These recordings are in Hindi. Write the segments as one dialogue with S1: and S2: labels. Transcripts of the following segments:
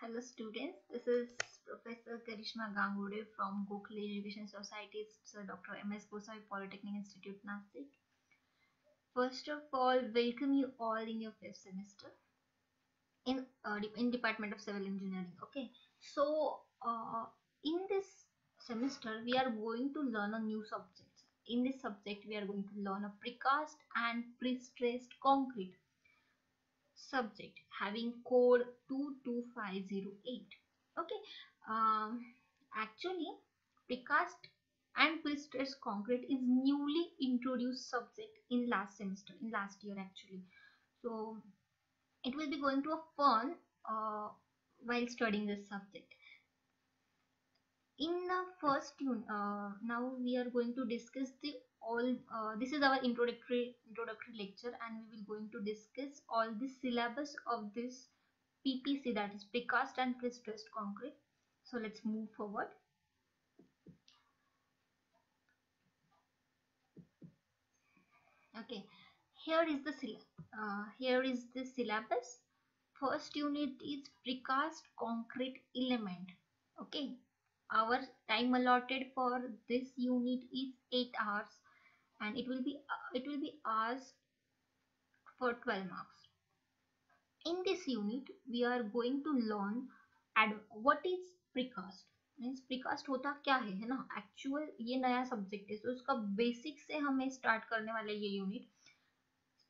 S1: Hello students, this is Professor Karishma Gangude from Gokhale Education Society, Dr. M.S. Gosai Polytechnic Institute, Nasik. First of all, welcome you all in your fifth semester in Department of Civil Engineering. Okay, so in this semester we are going to learn a new subject. In this subject we are going to learn a precast and pre-stressed concrete subject having code 22508. Okay, um, actually precast and pre-stressed concrete is newly introduced subject in last year actually. So it will be going to a fun while studying this subject. In the first tune, now we are going to discuss the all. This is our introductory lecture, and we will going to discuss all the syllabus of this PPC, that is precast and pre-stressed concrete. So let's move forward. Okay, here is the syllabus. First unit is precast concrete element. Okay, our time allotted for this unit is 8 hours, and it will be hours for 12 marks. In this unit we are going to learn what is precast, means precast होता क्या है ना. एक्चुअल ये नया सब्जेक्ट है, तो उसका बेसिक से हमें स्टार्ट करने वाला ये यूनिट.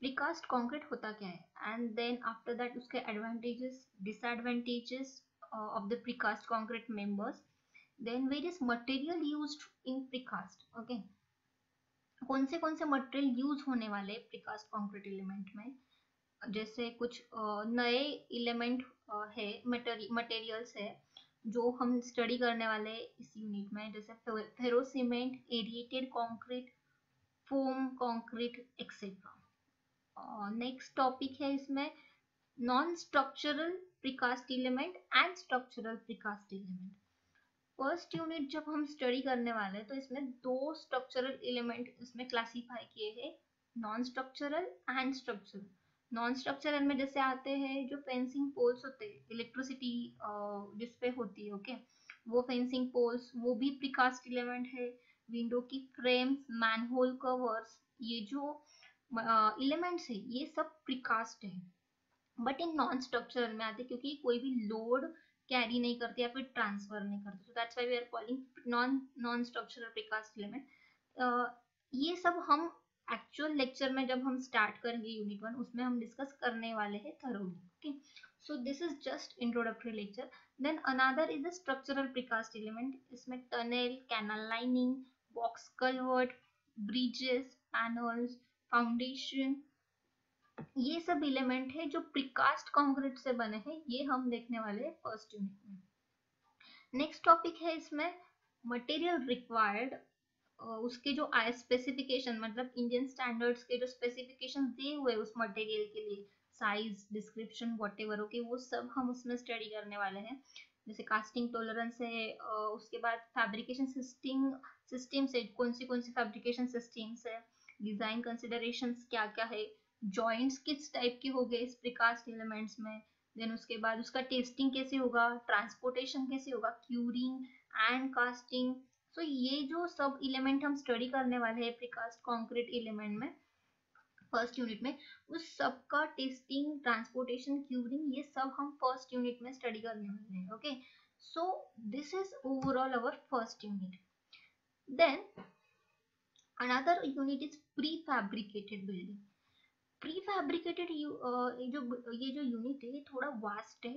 S1: प्रीकास्ट कंक्रीट होता क्या है, एंड देन आफ्टर दैट उसके advantages, disadvantages of the precast concrete members, then various material used in precast. Okay, कौन से मटेरियल यूज होने वाले प्रीकास्ट कंक्रीट एलिमेंट में. जैसे कुछ नए एलिमेंट है, मटेरियल्स है जो हम स्टडी करने वाले इस यूनिट में, जैसे ferro cement, aerated concrete, foam concrete etcetera. Next topic है इसमें non structural precast element and structural precast element. First unit जब हम स्टडी करने वाले हैं तो इसमें दो स्ट्रक्चरल एलिमेंट इसमें क्लासीफाई किए हैं, non structural and structural. Non structural में जैसे आते हैं जो फेंसिंग पोल्स होते हैं, इलेक्ट्रिसिटी जिसपे होती है, ओके, वो फेंसिंग पोल्स वो भी प्रीकास्ट एलिमेंट है. विंडो की फ्रेम्स, मैनहोल कवर्स, ये जो एलिमेंट्स है ये सब प्रीकास्ट है. बट इन नॉन स्ट्रक्चरल में आते क्योंकि कोई भी लोड कैरी नहीं करते या फिर ट्रांसफर नहीं करते, so that's why we are calling non structural precast element. ये सब हम एक्चुअल लेक्चर में जब हम स्टार्ट करेंगे यूनिट 1, उसमें हम डिस्कस करने वाले हैं thoroughly. Okay, so this is just introductory lecture. Then another is the structural precast element. इसमें tunnel, canal lining, box culvert, bridges, panels, foundation, ये सब एलिमेंट है जो प्रीकास्ट कंक्रीट से बने हैं. ये हम देखने वाले हैं फर्स्ट यूनिट में. नेक्स्ट टॉपिक है इसमें मटेरियल रिक्वायर्ड. उसके जो स्पेसिफिकेशन, मतलब इंडियन स्टैंडर्ड्स के जो स्पेसिफिकेशन दिए हुए उस मटेरियल के लिए, साइज, डिस्क्रिप्शन, व्हाटएवर, ओके, वो सब हम उसमें स्टडी करने वाले हैं. जैसे कास्टिंग टॉलरेंस है, उसके बाद फैब्रिकेशन सिस्टम से कौन सी फैब्रिकेशन सिस्टम्स है, डिजाइन कंसिडरेशंस क्या क्या है, जॉइंट्स किस टाइप के हो गए इस प्रीकास्ट एलिमेंट्स में, देन उसके बाद उसका टेस्टिंग कैसे होगा, ट्रांसपोर्टेशन कैसे होगा, क्यूरिंग एंड कास्टिंग. सो ये जो सब एलिमेंट हम स्टडी करने वाले हैं प्रीकास्ट कंक्रीट एलिमेंट में फर्स्ट यूनिट में, उस सब का टेस्टिंग, ट्रांसपोर्टेशन, क्यूरिंग, ये सब हम फर्स्ट यूनिट में स्टडी करने वाले हैं. Okay, so this is overall our first unit. Then another unit is prefabricated building. Prefabricated ये जो यूनिट है ये थोड़ा वास्ट है.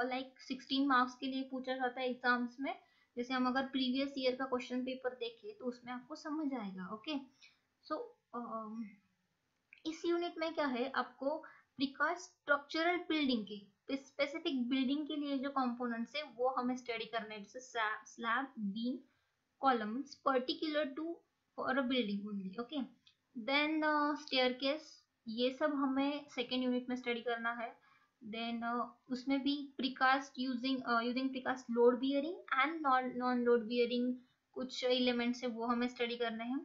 S1: लाइक 16 मार्क्स के लिए पूछा जाता है एग्जाम्स में. जैसे हम अगर प्रीवियस ईयर का क्वेश्चन पेपर देखें तो उसमें आपको समझ आएगा. ओके, सो इस यूनिट में क्या है, आपको प्रीकास्ट स्ट्रक्चरल बिल्डिंग के स्पेसिफिक बिल्डिंग के लिए जो कंपोनेंट्स है वो हमें स्टडी करना है, जैसे slab, beam, columns particular to for a building only. Okay, then staircase, ये सब हमें सेकेंड यूनिट में स्टडी करना है. देन उसमें भी precast using precast load bearing and non load bearing कुछ एलिमेंट्स है वो हमें स्टडी करने हैं.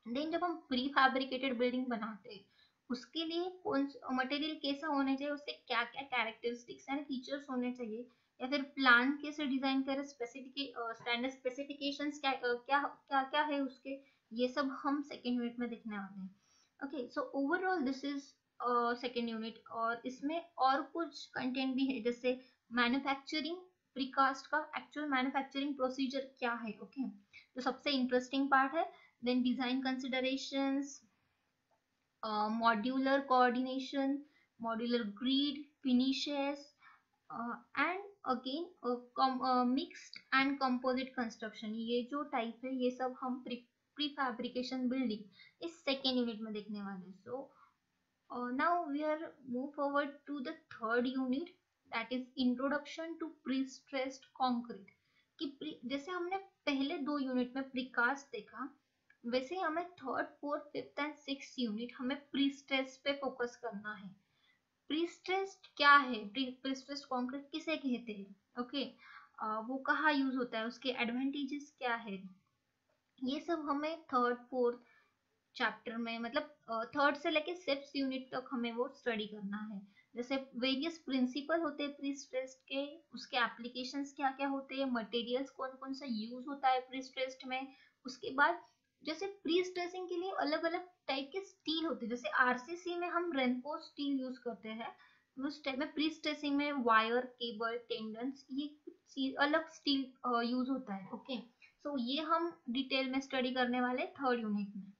S1: देन जब हम प्री फैब्रिकेटेड बिल्डिंग बनाते हैं उसके लिए कौन मटेरियल कैसा होना चाहिए, उसके क्या क्या कैरेक्टरिस्टिक्स एंड फीचर्स होने चाहिए, या फिर प्लान कैसे डिजाइन करें, स्टैंडर्ड स्पेसिफिकेशंस क्या क्या क्या क्या है उसके, ये सब हम सेकेंड यूनिट में देखने वाले हैं। Okay, so overall this is second unit, और इसमें और कुछ कंटेंट भी है, जैसे मैन्युफैक्चरिंग प्रीकास्ट का एक्चुअल मैन्युफैक्चरिंग प्रोसीजर क्या है। ओके, तो सबसे इंटरेस्टिंग पार्ट है। Then design considerations, modular coordination, modular grid, finishes, and again mixed and composite construction, ये जो टाइप है ये सब हम प्री फैब्रिकेशन बिल्डिंग इस सेकेंड यूनिट में देखने वाले। सो now we are move forward to the third unit, that is introduction to pre-stressed concrete। कि जैसे हमने पहले दो यूनिट में प्रीकास्ट देखा, वैसे ही हमें third fourth fifth and six unit हमें प्री स्ट्रेस पे फोकस करना है। प्री स्ट्रेस्ड क्या है, प्री स्ट्रेस्ड कंक्रीट किसे कहते हैं, ओके, वो कहाँ यूज होता है, उसके एडवांटेजेस क्या है, ये सब हमें थर्ड फोर्थ चैप्टर में, मतलब थर्ड से लेके सिक्स यूनिट तक हमें वो स्टडी करना है। जैसे वेरियस प्रिंसिपल होते हैं प्री स्ट्रेस्ड के, उसके एप्लीकेशंस क्या क्या होते हैं, मटेरियल्स कौन कौन सा यूज होता है प्री स्ट्रेस्ड में। उसके बाद जैसे प्री स्ट्रेसिंग के लिए अलग अलग टाइप के स्टील होते हैं, जैसे आरसीसी में हम रेनफोर्स स्टील यूज करते हैं, उस टाइप में प्री स्ट्रेसिंग में वायर केबल टेंडन्स ये अलग स्टील यूज होता है। ओके, सो ये हम डिटेल में स्टडी करने वाले थर्ड यूनिट में।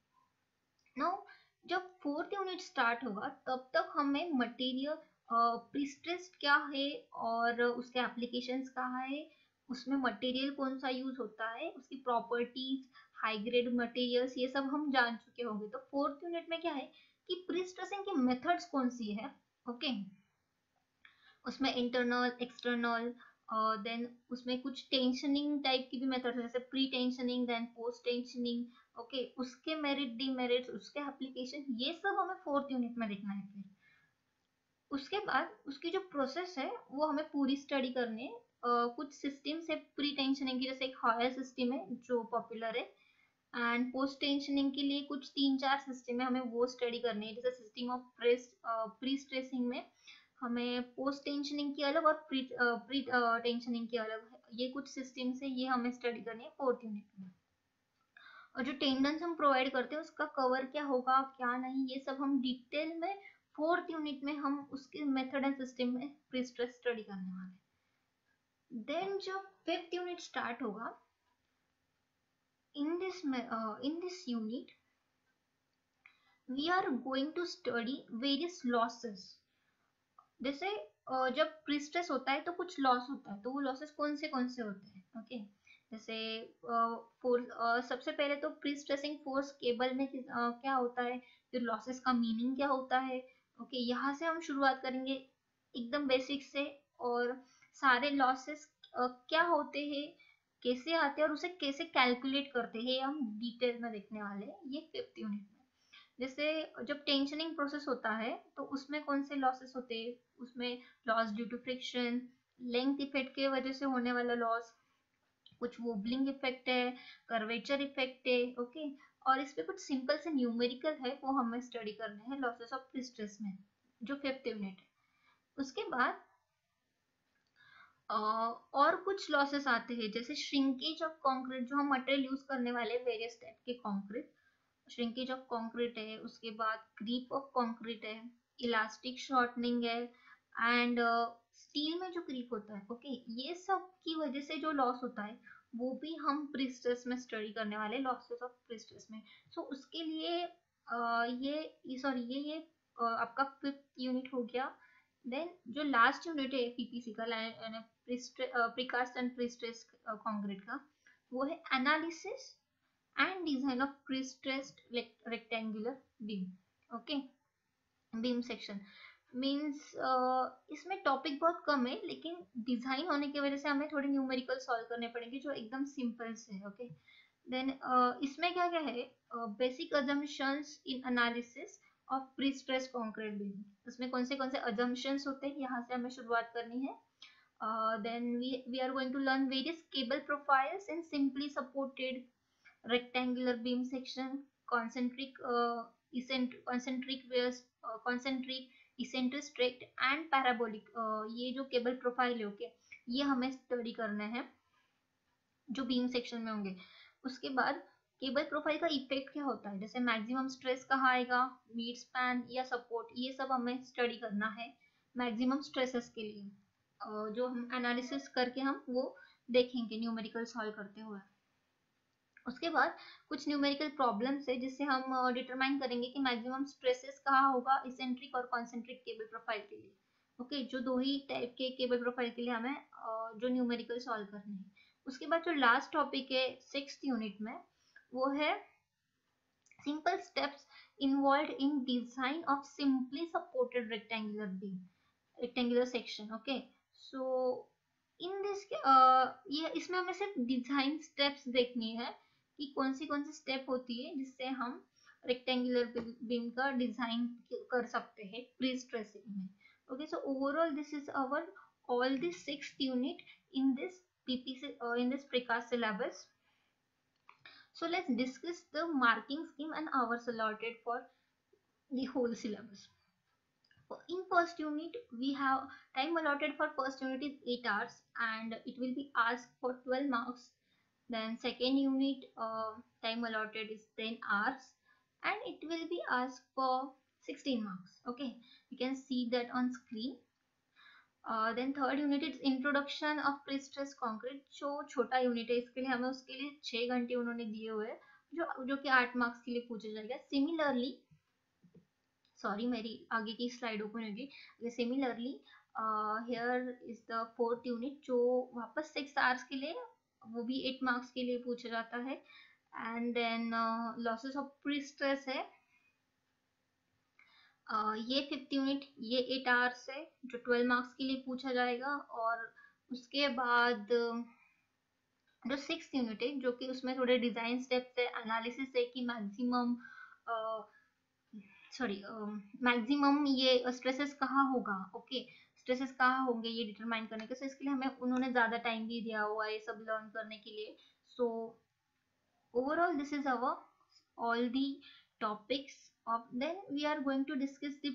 S1: नो, जब फोर्थ यूनिट स्टार्ट होगा तब तक हमें मटेरियल प्रीस्ट्रेस्ड क्या है और उसके एप्लीकेशंस कहाँ है, उसमें मटेरियल कौन सा यूज होता है, उसकी प्रॉपर्टीज, हाई ग्रेड मटेरियल्स, ये सब हम जान चुके होंगे। तो फोर्थ यूनिट में क्या है कि प्रीस्ट्रेसिंग की मेथड्स कौन सी है। ओके, उसमें इंटरनल एक्सटर्नल, देन उसमें कुछ टेंशनिंग टाइप की भी मेथड है, जैसे pre tensioning then post tensioning. Okay, उसके मेरिट डीमेरिट्स, उसके एप्लीकेशन, ये सब हमें फोर्थ यूनिट में देखना है। फिर उसके बाद उसकी जो प्रोसेस है वो हमें पूरी स्टडी करनी है। कुछ सिस्टम है प्री टेंशनिंग की, जैसे एक हायर सिस्टम है जो पॉपुलर है, एंड पोस्ट टेंशनिंग के लिए कुछ तीन चार सिस्टम है, हमें वो स्टडी करनी है। जैसे सिस्टम ऑफ प्री स्ट्रेसिंग में हमें पोस्ट टेंशनिंग की अलग और प्री टेंशनिंग की अलग है, ये कुछ सिस्टम्स है, ये हमें स्टडी करनी है फोर्थ यूनिट में। और जो टेंडेंस हम प्रोवाइड करते हैं उसका कवर क्या होगा क्या नहीं, ये सब हम डिटेल में फोर्थ यूनिट में हम उसके मेथड एंड सिस्टम में प्री स्ट्रेस स्टडी करने वाले। देन जब फिफ्थ यूनिट स्टार्ट होगा, in this unit we are going to study various losses। जैसे जब प्रीस्ट्रेस होता है तो कुछ लॉस होता है, तो वो लॉसेस कौन से होते हैं। ओके, जैसे सबसे पहले तो प्रीस्ट्रेसिंग फोर्स केबल में क्या होता है, फिर लॉसेस का मीनिंग क्या होता है। ओके, यहाँ से हम शुरुआत करेंगे एकदम बेसिक से, और सारे लॉसेस क्या होते हैं, कैसे आते हैं और उसे कैसे कैलकुलेट करते हैं, हम डिटेल में देखने वाले हैं ये फिफ्थ यूनिट में। जैसे जब टेंशनिंग प्रोसेस होता है तो उसमें कौन से लॉसेस होते हैं, उसमें loss due to friction, length effect के वजह से होने वाला लॉस, कुछ वोबलिंग इफेक्ट है, कर्वेचर इफेक्ट है। ओके, और इस पे कुछ सिंपल से न्यूमेरिकल है वो हमें स्टडी करने हैं लॉसेस ऑफ प्रीस्ट्रेस में, जो फिफ्थ यूनिट है। उसके बाद और कुछ लॉसेस आते हैं, जैसे श्रिंकेज ऑफ कंक्रीट, जो हम मटेरियल यूज करने वाले वेरियस टाइप के कंक्रीट, श्रिंकेज ऑफ कंक्रीट है। उसके बाद क्रीप ऑफ कंक्रीट है, इलास्टिक शॉर्टनिंग है, एंड स्टील में जो क्रीप होता है। ओके, ये सब की वजह से जो लॉस होता है वो भी हम प्रीस्ट्रेस में स्टडी करने वाले, लॉसेस ऑफ प्रीस्ट्रेस में। सो उसके लिए ये सॉरी ये आपका फिफ्थ यूनिट हो गया। देन जो लास्ट यूनिट है पीपीसी का, प्रीकास्ट एंड प्रीस्ट्रेस कंक्रीट का, वो है analysis and design of pre-stressed rectangular beam। okay, beam section means इसमें टॉपिक बहुत कम है, लेकिन डिजाइन होने की वजह से हमें थोड़े न्यूमेरिकल सॉल्व करने पड़ेंगे जो एकदम सिंपल से। ओके, देन इसमें क्या क्या है, basic assumptions in analysis of pre stress concrete beam, उसमें कौन से अजम्पशंस होते हैं, यहाँ से हमें शुरुआत करनी है। then we are going to learn various cable profiles in simply supported rectangular beam section, concentric concentric concentric, eccentric and parabolic, ये जो केबल प्रोफाइल है ओके, ये हमें स्टडी करना है जो बीम सेक्शन में होंगे। उसके बाद केबल प्रोफाइल का इफेक्ट क्या होता है, जैसे मैक्सिमम स्ट्रेस कहाँ आएगा, मिड स्पैन या सपोर्ट, ये सब हमें स्टडी करना है मैक्सिमम स्ट्रेसेस के लिए, जो हम एनालिसिस करके हम वो देखेंगे न्यूमेरिकल सॉल्व करते हुए। उसके बाद कुछ न्यूमेरिकल प्रॉब्लम्स है जिससे हम डिटरमाइन करेंगे कि मैक्सिमम स्ट्रेसेस कहाँ होगा इसेंट्रिक और कॉन्सेंट्रिक केबल प्रोफाइल के लिए। ओके, जो दो ही टाइप के केबल प्रोफाइल के लिए हमें जो न्यूमेरिकल सॉल्व करने हैं। उसके बाद जो लास्ट टॉपिक है 6th यूनिट में, वो है simple steps involved in design of simply supported rectangular section. Okay, so in this ये इसमें हमें सिर्फ डिजाइन स्टेप्स देखनी है कि कौन सी स्टेप होती है जिससे हम रेक्टेंगुलर बीम का डिजाइन कर सकते हैं प्री स्ट्रेसिंग में। Okay, so overall this is our all the 6th unit in this PPC in this precast syllabus. So let's discuss the marking scheme and hours allotted for the whole syllabus. In first unit, we have time allotted for first unit is 8 hours and it will be asked for 12 marks. Then second unit, time allotted is 10 hours and it will be asked for 16 marks. Okay, you can see that on screen. Then third unit is introduction of prestress concrete, जो छोटा यूनिट है इसके लिए हमें उसके लिए 6 घंटे उन्होंने दिए हुए हैं, जो कि 8 मार्क्स के लिए पूछा जाएगा। सिमिलरली, सॉरी मेरी आगे की स्लाइड ओपन होगी। Similarly here is the fourth unit जो वापस 6 आवर्स के लिए, वो भी 8 मार्क्स के लिए पूछा जाता है। And then losses of prestress है, ये 5th यूनिट, ये 8 आवर्स है जो 12 मार्क्स के लिए पूछा जाएगा। और उसके बाद जो 6th यूनिट है जो कि उसमें थोड़े डिजाइन स्टेप्स है, एनालिसिस है कि मैक्सिमम ये स्ट्रेसेस कहाँ होगा। ओके, स्ट्रेसेस कहाँ होंगे ये डिटरमाइन करने के, सो इसके लिए हमें उन्होंने ज्यादा टाइम भी दिया हुआ है ये सब लर्न करने के लिए। सो overall this is our all the topics of, then we are going to discuss the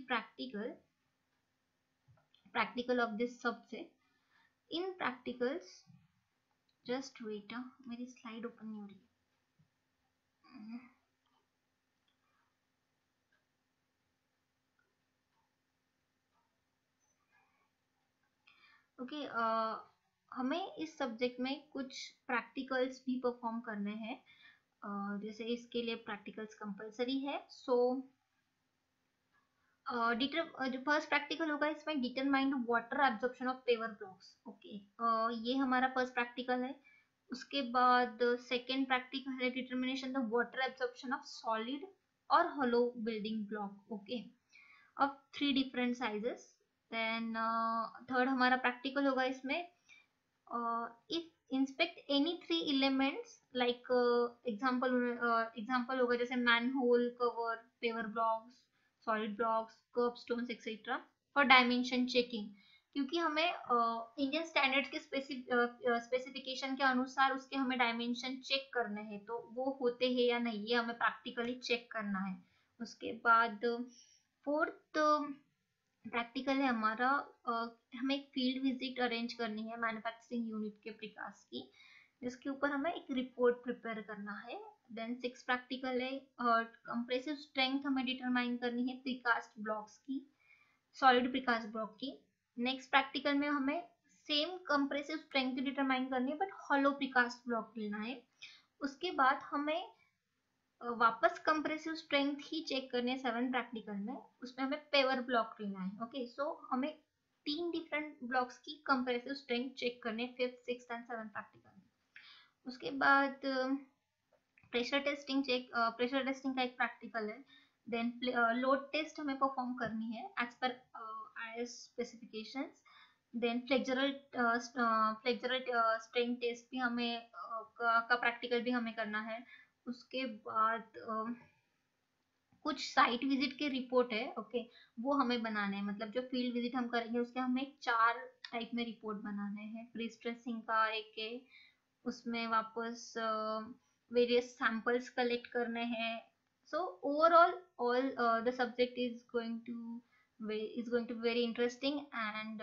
S1: practical of this subject. In practicals, just wait, मेरी slide open नहीं हो रही। ओके, हमें इस सब्जेक्ट में कुछ प्रैक्टिकल्स भी परफॉर्म करने हैं, जैसे इसके लिए प्रैक्टिकल्स कंपलसरी है। सो जो फर्स्ट प्रैक्टिकल होगा इसमें determine water absorption of paver blocks. Okay, ये हमारा फर्स्ट प्रैक्टिकल है। उसके बाद सेकेंड प्रैक्टिकल है determination the water absorption of solid और hollow building block, okay, of 3 different sizes. Then third हमारा प्रैक्टिकल होगा इसमें if inspect any 3 elements like example होगा जैसे manhole cover, paver blocks, solid blocks, curb stones etcetera for dimension checking, क्योंकि हमें इंडियन स्टैंडर्ड्स के स्पेसिफिकेशन के अनुसार उसके हमें डायमेंशन चेक करने हैं, तो वो होते हैं या नहीं ये हमें प्रैक्टिकली चेक करना है। उसके बाद फोर्थ प्रैक्टिकल है हमारा, हमें एक फील्ड विजिट अरेंज करनी है मैन्युफैक्चरिंग यूनिट के प्रिकास्ट की, जिसके ऊपर हमें एक रिपोर्ट प्रिपेयर करना है। देन 6 प्रैक्टिकल है कंप्रेसिव स्ट्रेंथ हमें डिटरमाइन करनी है प्रीकास्ट ब्लॉक्स की, सॉलिड प्रीकास्ट ब्लॉक की। नेक्स्ट प्रैक्टिकल में हमें सेम कंप्रेसिव स्ट्रेंथ डिटरमाइन करनी है बट हॉलो प्रीकास्ट ब्लॉक लेना है। उसके बाद हमें वापस कंप्रेसिव स्ट्रेंथ ही चेक करनी है 7 प्रैक्टिकल में, उसमें हमें पेवर ब्लॉक लेना है। ओके, सो हमें 3 डिफरेंट ब्लॉक्स की कंप्रेसिव स्ट्रेंथ चेक करनी है 5th, 6th and 7th practical में। उसके बाद प्रेशर टेस्टिंग का एक प्रैक्टिकल है। देन लोड टेस्ट हमें परफॉर्म करनी है as per IS specifications. Then flexural strength test भी हमें का प्रैक्टिकल भी हमें करना है। उसके बाद कुछ साइट विजिट के रिपोर्ट है, ओके, वो हमें बनाने हैं, मतलब जो फील्ड विजिट हम करेंगे उसके हमें 4 टाइप में रिपोर्ट बनाने हैं। प्री स्ट्रेसिंग का एक है, उसमें वापस वेरियस सैंपल्स कलेक्ट करने हैं So overall, all the subject is going to be very interesting and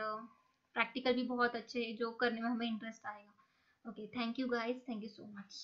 S1: practical भी बहुत अच्छे जो करने में हमें इंटरेस्ट आएगा. Okay, thank you guys, thank you so much.